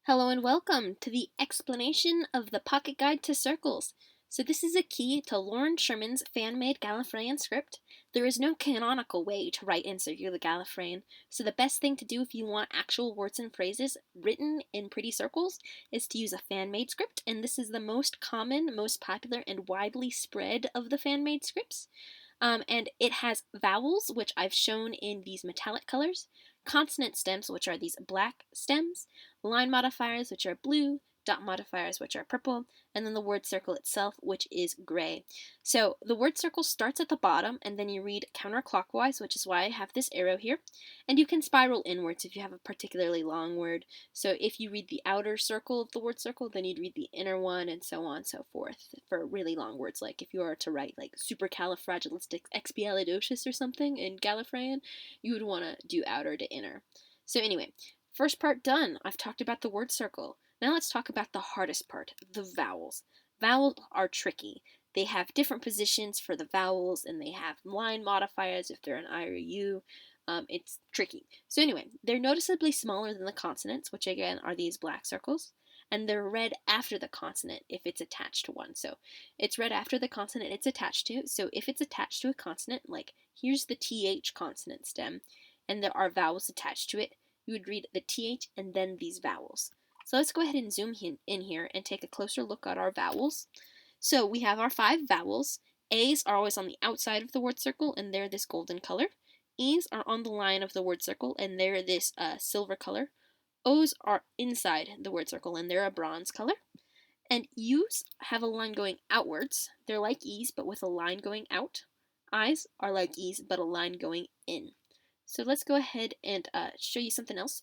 Hello and welcome to the explanation of the Pocket Guide to Sirkles. So this is a key to Lauren Sherman's fan-made Gallifreyan script. There is no canonical way to write in circular Gallifreyan, so the best thing to do if you want actual words and phrases written in pretty circles is to use a fan-made script, and this is the most common, most popular, and widely spread of the fan-made scripts. And it has vowels, which I've shown in these metallic colors, consonant stems, which are these black stems, line modifiers, which are blue, dot modifiers, which are purple, and then the word circle itself, which is gray. So the word circle starts at the bottom, and then you read counterclockwise, which is why I have this arrow here, and you can spiral inwards if you have a particularly long word. So if you read the outer circle of the word circle, then you'd read the inner one, and so on and so forth for really long words. Like if you were to write like supercalifragilisticexpialidocious or something in Gallifreyan, you would want to do outer to inner. So anyway, first part done. I've talked about the word circle. Now let's talk about the hardest part, the vowels. Vowels are tricky. They have different positions for the vowels, and they have line modifiers if they're an I or a U. It's tricky. So anyway, they're noticeably smaller than the consonants, which again are these black circles, and they're read after the consonant if it's attached to one. So it's read after the consonant it's attached to. So if it's attached to a consonant, like here's the TH consonant stem, and there are vowels attached to it, you would read the TH and then these vowels. So let's go ahead and zoom in here and take a closer look at our vowels. So we have our 5 vowels. A's are always on the outside of the word circle, and they're this golden color. E's are on the line of the word circle, and they're this silver color. O's are inside the word circle, and they're a bronze color. And U's have a line going outwards. They're like E's, but with a line going out. I's are like E's, but a line going in. So let's go ahead and show you something else.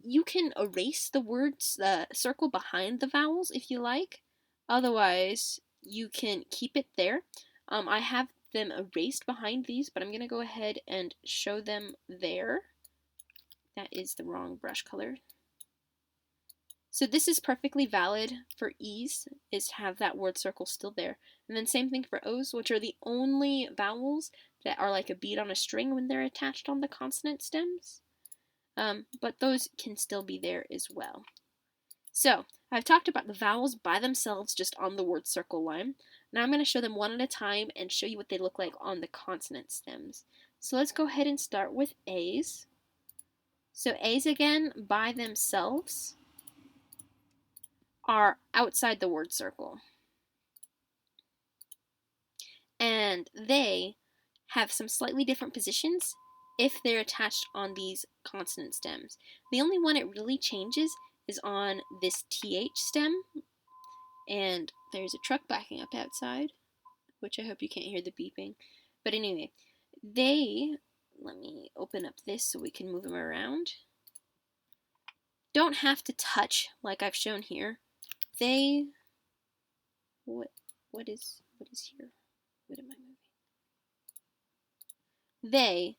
You can erase the words circle behind the vowels if you like. Otherwise, you can keep it there. I have them erased behind these, but I'm going to go ahead and show them there. That is the wrong brush color. So this is perfectly valid for E's, is to have that word circle still there. And then same thing for O's, which are the only vowels that are like a bead on a string when they're attached on the consonant stems. But those can still be there as well. So I've talked about the vowels by themselves just on the word circle line. Now I'm going to show them one at a time and show you what they look like on the consonant stems. So let's go ahead and start with A's. So A's again by themselves are outside the word circle. And they have some slightly different positions if they're attached on these consonant stems. The only one it really changes is on this TH stem, and there's a truck backing up outside, which I hope you can't hear the beeping. But anyway, let me open up this so we can move them around, don't have to touch like I've shown here. What is here? What am I moving? They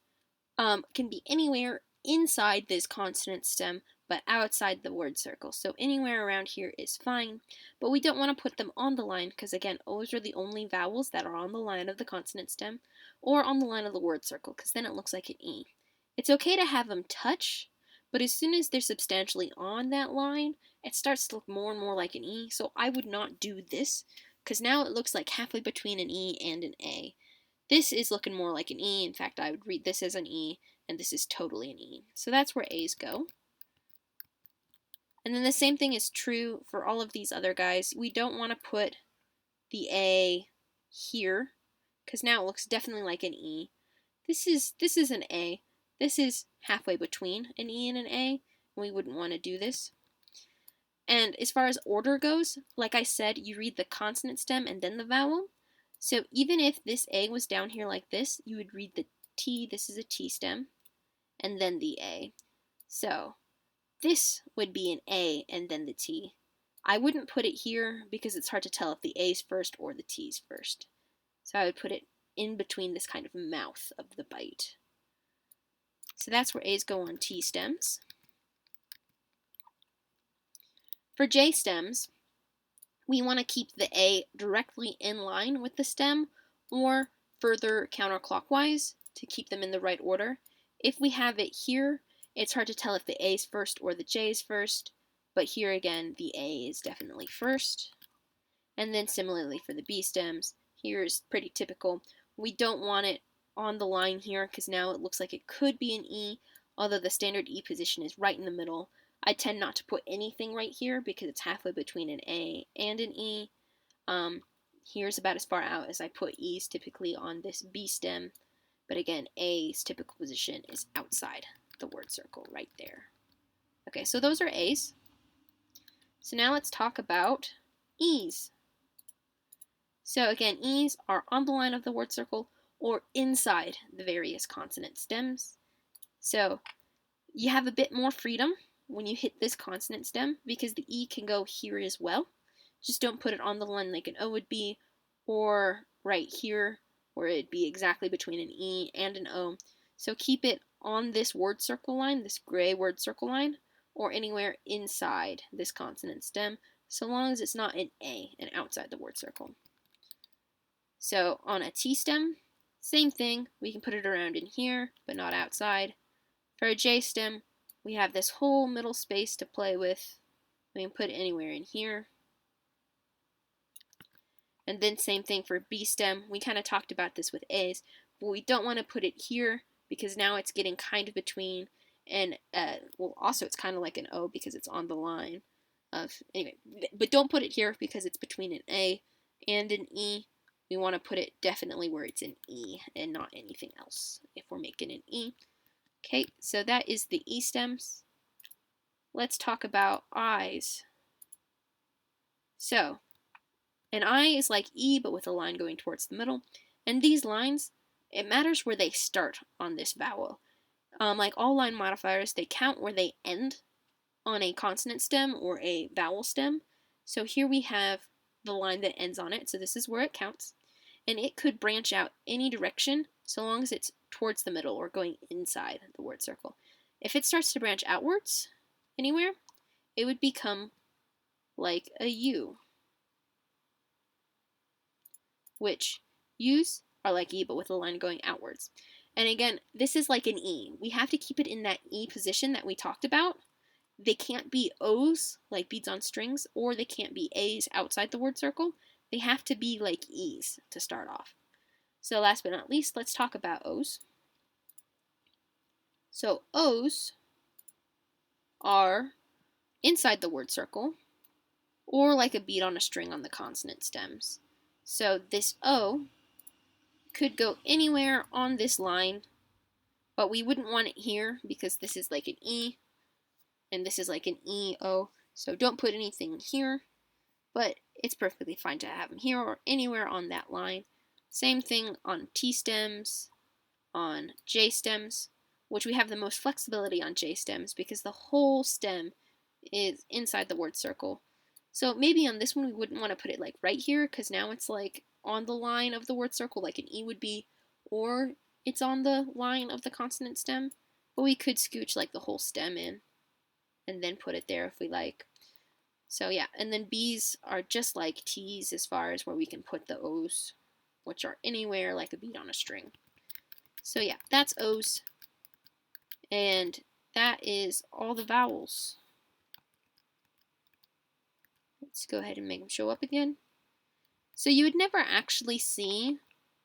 can be anywhere inside this consonant stem, but outside the word circle. So anywhere around here is fine, but we don't want to put them on the line because, again, O's are the only vowels that are on the line of the consonant stem or on the line of the word circle, because then it looks like an E. It's okay to have them touch, but as soon as they're substantially on that line, it starts to look more and more like an E, so I would not do this, because now it looks like halfway between an E and an A. This is looking more like an E. In fact, I would read this as an E, and this is totally an E. So that's where A's go. And then the same thing is true for all of these other guys. We don't want to put the A here, because now it looks definitely like an E. This is an A. This is halfway between an E and an A. We wouldn't want to do this. And as far as order goes, like I said, you read the consonant stem and then the vowel. So even if this A was down here like this, you would read the T, this is a T stem, and then the A. So this would be an A and then the T. I wouldn't put it here because it's hard to tell if the A's first or the T's first. So I would put it in between this kind of mouth of the bite. So that's where A's go on T stems. For J stems, we want to keep the A directly in line with the stem or further counterclockwise to keep them in the right order. If we have it here, it's hard to tell if the A's first or the J's first. but here again, the A is definitely first. And then similarly for the B stems, here's pretty typical. We don't want it on the line here because now it looks like it could be an E, although the standard E position is right in the middle. I tend not to put anything right here because it's halfway between an A and an E. Here's about as far out as I put E's typically on this B stem, but again, A's typical position is outside the word circle right there. Okay, so those are A's. So now let's talk about E's. So again, E's are on the line of the word circle or inside the various consonant stems. So you have a bit more freedom when you hit this consonant stem because the E can go here as well. Just don't put it on the line like an O would be, or right here where it'd be exactly between an E and an O. So keep it on this word circle line, this gray word circle line, or anywhere inside this consonant stem, so long as it's not an A and outside the word circle. So on a T stem, same thing. We can put it around in here, but not outside. For a J stem, we have this whole middle space to play with. We can put it anywhere in here. And then same thing for B stem. We kind of talked about this with A's, but we don't want to put it here because now it's getting kind of between, and well, also it's kind of like an O because it's on the line of, anyway, but don't put it here because it's between an A and an E. We want to put it definitely where it's an E and not anything else if we're making an E. Okay, so that is the E stems. Let's talk about I's. So an I is like E, but with a line going towards the middle. And these lines, it matters where they start on this vowel. Like all line modifiers, they count where they end on a consonant stem or a vowel stem. So here we have the line that ends on it, so this is where it counts. And it could branch out any direction so long as it's towards the middle or going inside the word circle. If it starts to branch outwards anywhere, it would become like a U, which U's are like E but with a line going outwards. And again, this is like an E. We have to keep it in that E position that we talked about. They can't be O's, like beads on strings, or they can't be A's outside the word circle. They have to be like E's to start off. So last but not least, let's talk about O's. So O's are inside the word circle, or like a bead on a string on the consonant stems. So this O could go anywhere on this line, but we wouldn't want it here because this is like an E, and this is like an E-O, so don't put anything here, but it's perfectly fine to have them here or anywhere on that line. Same thing on T stems, on J stems, which we have the most flexibility on J stems because the whole stem is inside the word circle. So maybe on this one we wouldn't want to put it like right here because now it's like on the line of the word circle like an E would be, or it's on the line of the consonant stem, but we could scooch like the whole stem in and then put it there if we like. So yeah, and then B's are just like T's as far as where we can put the O's, which are anywhere like a bead on a string. So yeah, that's O's, and that is all the vowels. Let's go ahead and make them show up again. So you would never actually see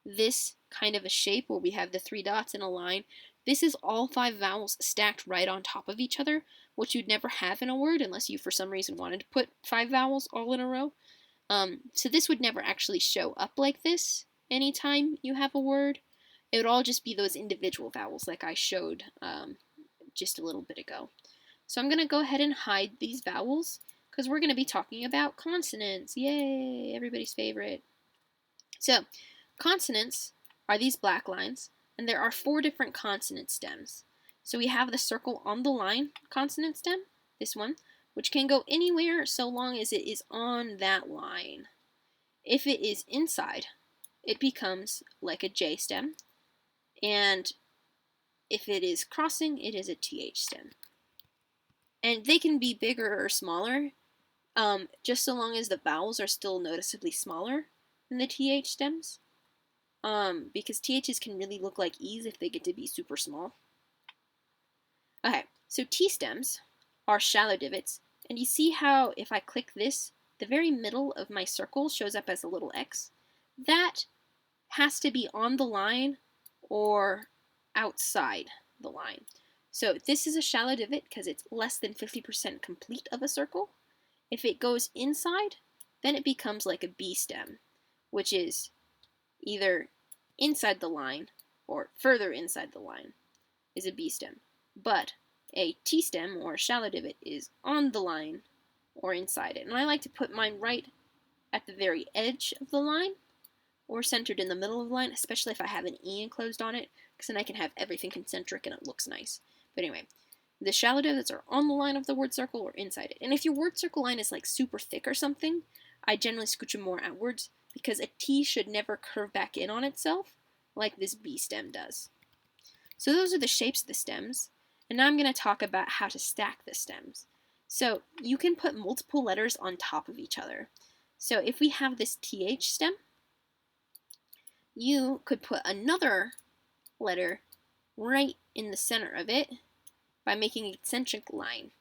this kind of a shape where we have the three dots in a line. This is all 5 vowels stacked right on top of each other, which you'd never have in a word unless you for some reason wanted to put 5 vowels all in a row. So this would never actually show up like this anytime you have a word. It would all just be those individual vowels like I showed just a little bit ago. So I'm going to go ahead and hide these vowels because we're going to be talking about consonants. Yay, everybody's favorite. So consonants are these black lines, and there are 4 different consonant stems. So we have the circle on the line consonant stem, this one, which can go anywhere so long as it is on that line. If it is inside, it becomes like a J stem, and if it is crossing, it is a TH stem. And they can be bigger or smaller, just so long as the vowels are still noticeably smaller than the TH stems, because THs can really look like E's if they get to be super small. Okay, so T stems are shallow divots, And you see how if I click this, the very middle of my circle shows up as a little X? That has to be on the line or outside the line. So this is a shallow divot because it's less than 50% complete of a circle. If it goes inside, then it becomes like a B stem, which is either inside the line or further inside the line is a B stem. But a T stem or a shallow divot is on the line or inside it. And I like to put mine right at the very edge of the line or centered in the middle of the line, especially if I have an E enclosed on it, because then I can have everything concentric and it looks nice. But anyway, the shallow divots are on the line of the word circle or inside it. And if your word circle line is like super thick or something, I generally scooch them more outwards because a T should never curve back in on itself like this B stem does. So those are the shapes of the stems. And now I'm going to talk about how to stack the stems. So you can put multiple letters on top of each other. So if we have this TH stem, you could put another letter right in the center of it by making an eccentric line.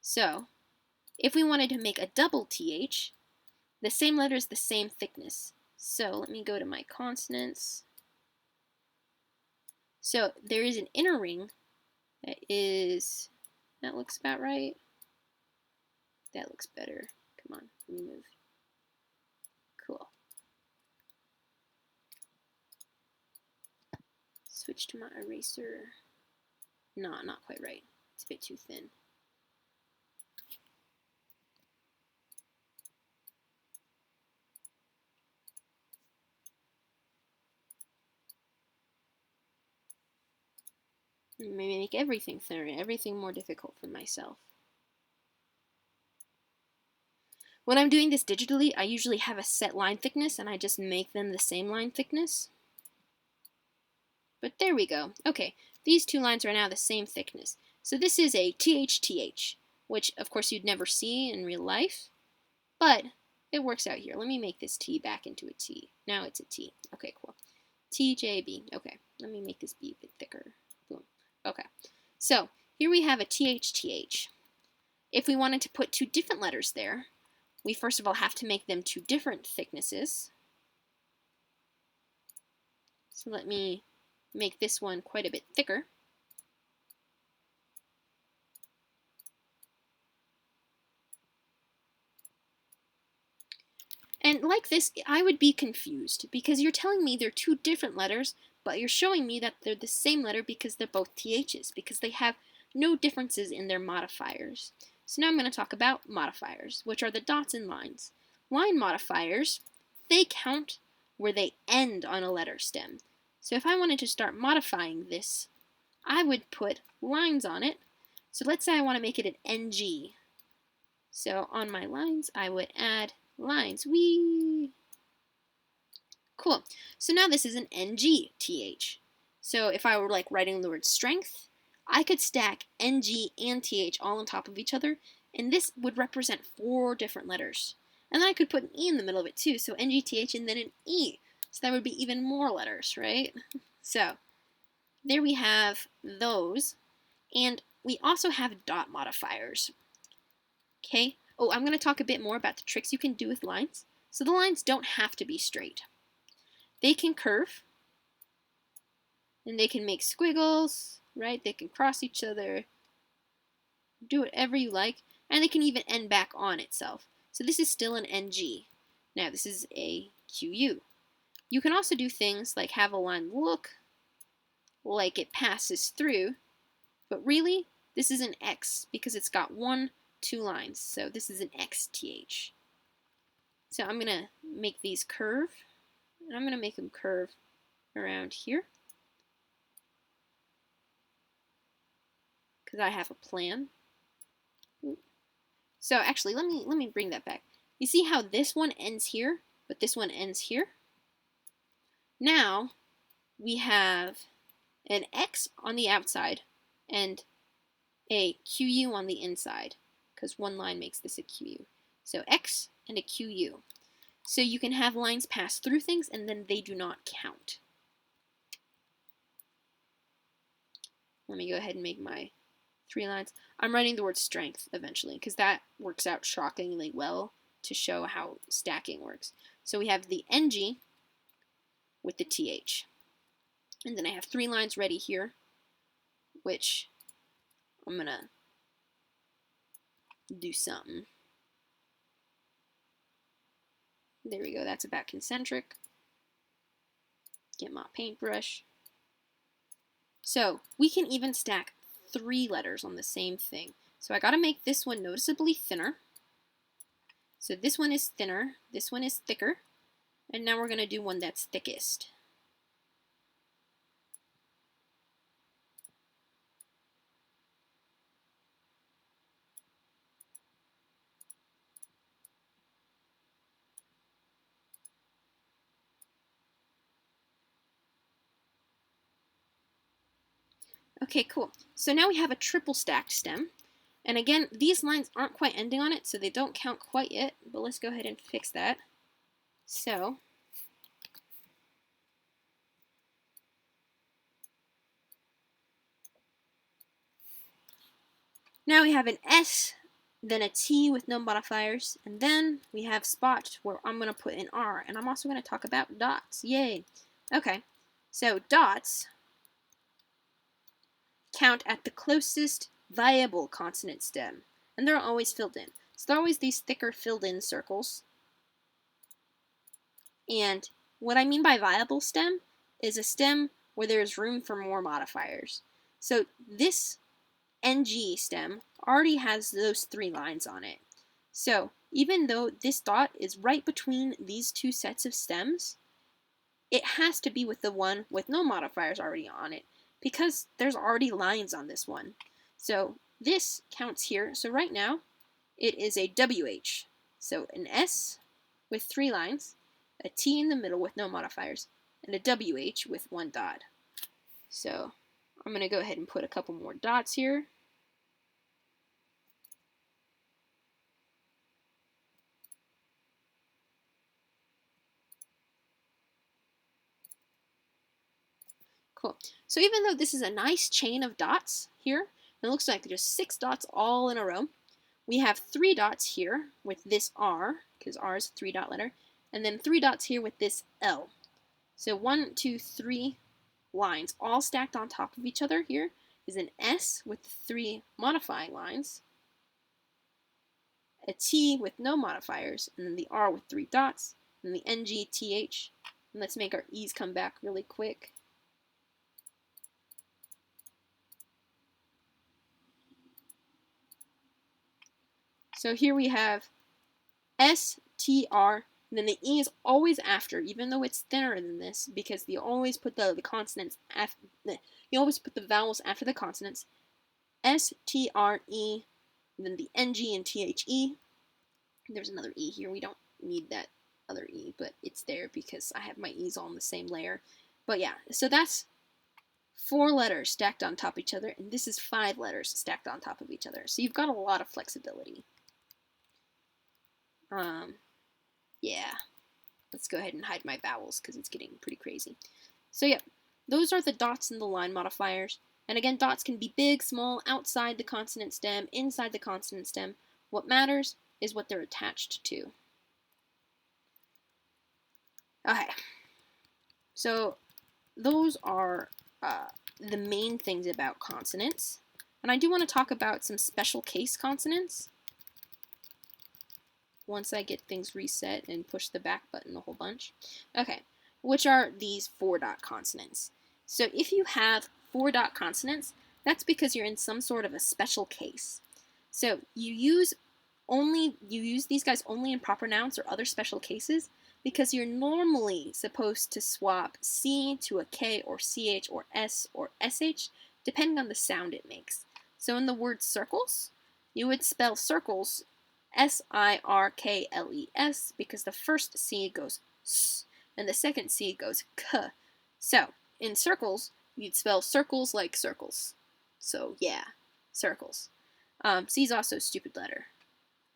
So if we wanted to make a double TH, the same letter is the same thickness. So let me go to my consonants. So there is an inner ring that looks about right. That looks better. Come on, let me move. Cool. Switch to my eraser. No, not quite right. It's a bit too thin. Maybe make everything thinner, everything more difficult for myself. When I'm doing this digitally, I usually have a set line thickness and I just make them the same line thickness. But there we go. Okay, these two lines are now the same thickness. So this is a TH-TH, which of course you'd never see in real life, but it works out here. Let me make this T back into a T. Now it's a T. Okay, cool. TJB. Okay, let me make this B a bit thicker. Boom. Okay, so here we have a TH-TH. If we wanted to put two different letters there, we first of all have to make them two different thicknesses. So let me make this one quite a bit thicker. And like this, I would be confused because you're telling me they're two different letters, but you're showing me that they're the same letter because they're both THs, because they have no differences in their modifiers. So now I'm going to talk about modifiers, which are the dots and lines. Line modifiers, they count where they end on a letter stem. So if I wanted to start modifying this, I would put lines on it. So let's say I want to make it an NG. So on my lines, I would add lines. Whee! Cool. So now this is an NG TH. So if I were like writing the word strength, I could stack NG and TH all on top of each other, and this would represent 4 different letters. And then I could put an E in the middle of it too, so NG, TH, and then an E. So that would be even more letters, right? So there we have those. And we also have dot modifiers. Okay? Oh, I'm going to talk a bit more about the tricks you can do with lines. So the lines don't have to be straight. They can curve, and they can make squiggles, right? They can cross each other, do whatever you like, and they can even end back on itself. So this is still an NG. Now this is a QU. You can also do things like have a line look like it passes through, but really this is an X because it's got 1, 2 lines. So this is an XTH. So I'm going to make these curve, and I'm going to make them curve around here because I have a plan. So actually, let me bring that back. You see how this one ends here, but this one ends here? Now we have an X on the outside and a QU on the inside, because one line makes this a QU. So X and a QU. So you can have lines pass through things and then they do not count. Let me go ahead and make my 3 lines. I'm writing the word strength eventually because that works out shockingly well to show how stacking works. So we have the NG with the TH. And then I have 3 lines ready here, which I'm going to do something. There we go. That's about concentric. Get my paintbrush. So we can even stack 3 letters on the same thing. So I got to make this one noticeably thinner. So this one is thinner, this one is thicker, and now we're going to do one that's thickest. Okay, cool. So now we have a triple stacked stem. And again, these lines aren't quite ending on it, so they don't count quite yet, but let's go ahead and fix that. So now we have an S, then a T with no modifiers, and then we have spot where I'm going to put an R, and I'm also going to talk about dots. Yay! Okay, so dots count at the closest viable consonant stem, and they're always filled in. So they're always these thicker filled in circles. And what I mean by viable stem is a stem where there's room for more modifiers. So this NG stem already has those 3 lines on it. So even though this dot is right between these 2 sets of stems, it has to be with the one with no modifiers already on it because there's already lines on this one. So this counts here. So right now it is a WH. So an S with 3 lines, a T in the middle with no modifiers, and a WH with 1 dot. So I'm going to go ahead and put a couple more dots here. Cool. So even though this is a nice chain of dots here, it looks like just 6 dots all in a row, we have 3 dots here with this R, because R is a 3-dot letter, and then 3 dots here with this L. So 1, 2, 3 lines all stacked on top of each other here is an S with 3 modifying lines, a T with no modifiers, and then the R with 3 dots, and the NG, TH. And let's make our E's come back really quick. So here we have S, T, R, and then the E is always after, even though it's thinner than this, because you always put the consonants after, you always put the vowels after the consonants. S, T, R, E, and then the NG and THE. There's another E here. We don't need that other E, but it's there because I have my E's all in the same layer. But yeah, so that's 4 letters stacked on top of each other, and this is 5 letters stacked on top of each other. So you've got a lot of flexibility. Yeah, let's go ahead and hide my vowels because it's getting pretty crazy. So yeah, those are the dots and the line modifiers. And again, dots can be big, small, outside the consonant stem, inside the consonant stem. What matters is what they're attached to. Okay, so those are the main things about consonants. And I do want to talk about some special case consonants once I get things reset and push the back button a whole bunch. Okay, which are these 4-dot consonants. So if you have 4-dot consonants, that's because you're in some sort of a special case. So you use these guys only in proper nouns or other special cases because you're normally supposed to swap C to a K or CH or S or SH depending on the sound it makes. So in the word circles, you would spell circles S-I-R-K-L-E-S because the first C goes S and the second C goes K. So in circles, you'd spell circles like circles. So yeah, circles. C is also a stupid letter.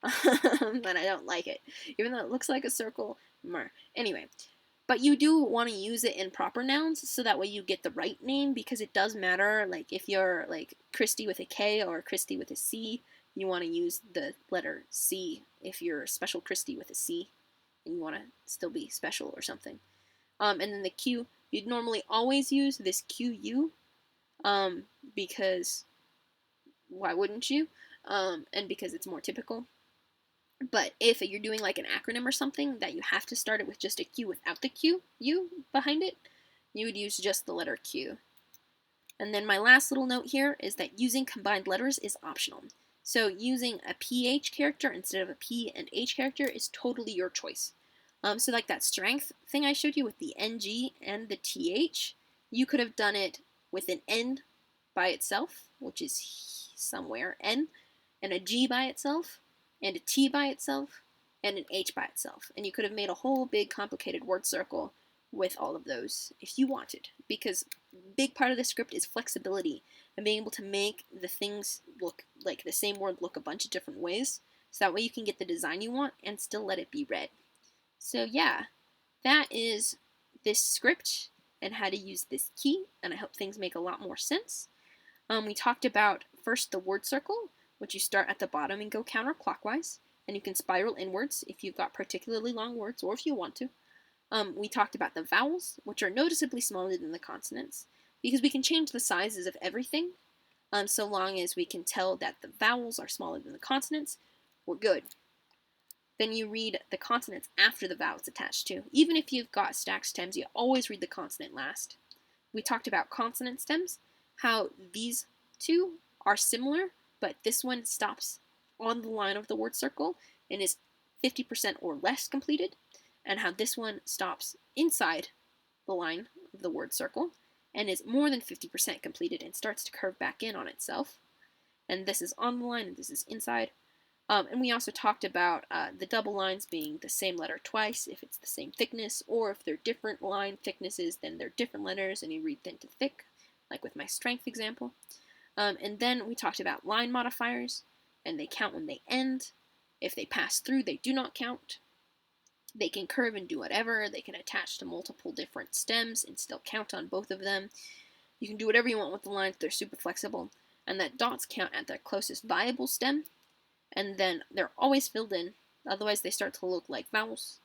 But I don't like it. Even though it looks like a circle. Anyway, But you do want to use it in proper nouns so that way you get the right name, because it does matter. Like if you're like Christy with a K or Christy with a C, you want to use the letter C if you're Special Christy with a C and you want to still be special or something. And then the Q, you'd normally always use this QU because why wouldn't you? And because it's more typical. But if you're doing like an acronym or something that you have to start it with just a Q without the Q U behind it, you would use just the letter Q. And then my last little note here is that using combined letters is optional. So using a PH character instead of a P and H character is totally your choice. So like that strength thing I showed you with the NG and the TH, you could have done it with an N by itself, which is somewhere, N, and a G by itself, and a T by itself, and an H by itself. And you could have made a whole big complicated word circle with all of those if you wanted, because a big part of the script is flexibility and being able to make the things look like the same word look a bunch of different ways, so that way you can get the design you want and still let it be read. So yeah, that is this script and how to use this key, and I hope things make a lot more sense. We talked about first the word circle, which you start at the bottom and go counterclockwise, and you can spiral inwards if you've got particularly long words or if you want to. We talked about the vowels, which are noticeably smaller than the consonants, because we can change the sizes of everything, so long as we can tell that the vowels are smaller than the consonants, we're good. Then you read the consonants after the vowel it's attached to. Even if you've got stacked stems, you always read the consonant last. We talked about consonant stems, how these two are similar, but this one stops on the line of the word circle and is 50% or less completed, and how this one stops inside the line of the word circle and is more than 50% completed and starts to curve back in on itself. And this is on the line and this is inside. And we also talked about the double lines being the same letter twice if it's the same thickness, or if they're different line thicknesses, then they're different letters and you read thin to thick, like with my strength example. And then we talked about line modifiers, and they count when they end. If they pass through, they do not count. They can curve and do whatever. They can attach to multiple different stems and still count on both of them. You can do whatever you want with the lines. They're super flexible. And that dots count at their closest viable stem. And then they're always filled in. Otherwise, they start to look like vowels.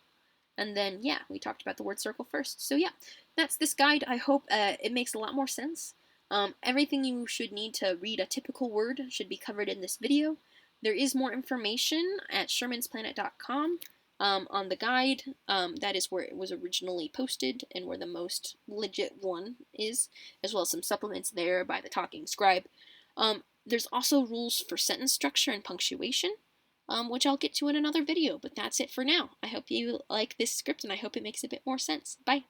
And then, yeah, we talked about the word circle first. So yeah, that's this guide. I hope it makes a lot more sense. Everything you should need to read a typical word should be covered in this video. There is more information at shermansplanet.com on the guide. That is where it was originally posted and where the most legit one is, as well as some supplements there by the Talking Scribe. There's also rules for sentence structure and punctuation, which I'll get to in another video, but that's it for now. I hope you like this script and I hope it makes a bit more sense. Bye!